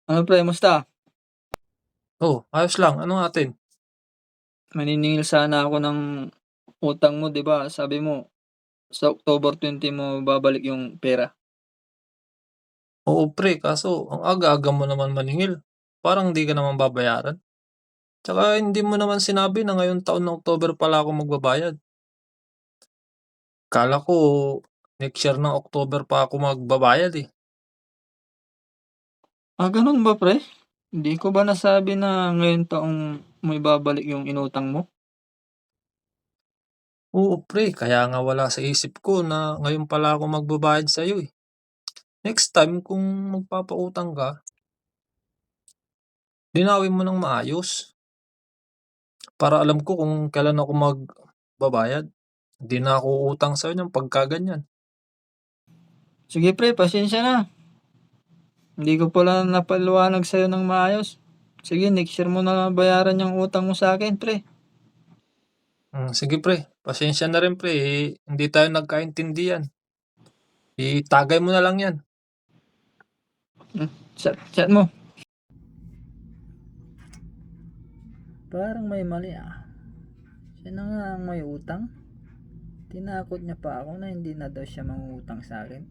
Ano pre, musta? Oh, ayos lang. Ano atin? Maniningil sana ako ng utang mo, 'di ba? Sabi mo sa October 20 mo babalik yung pera. Oo, pre, kaso ang aga-aga mo naman maningil. Parang di ka naman babayaran. Tsaka hindi mo naman sinabi na ngayong taon ng October pala ako magbabayad. Kala ko next year ng October pa ako magbabayad eh. Ganun ba pre? Hindi ko ba nasabi na ngayon taong mo ibabalik yung inutang mo? Oo, pre, kaya nga wala sa isip ko na ngayon pala ako magbabayad sa'yo eh. Next time kung magpapautang ka, linawin mo ng maayos para alam ko kung kailan ako magbabayad. Hindi na ako utang sa'yo ng pagkaganyan. Sige pre, pasensya na. Hindi ko pala napaliwanag sa'yo ng maayos. Sige, next year mo na bayaran yung utang mo sa akin, pre. Sige pre, pasensya na rin pre, hindi tayo nagkaintindihan. Itagay mo na lang 'yan. Chat mo. Parang may mali ah. Siya na nga ang may utang. Tinakot niya pa ako na hindi na daw siya mangutang sa akin.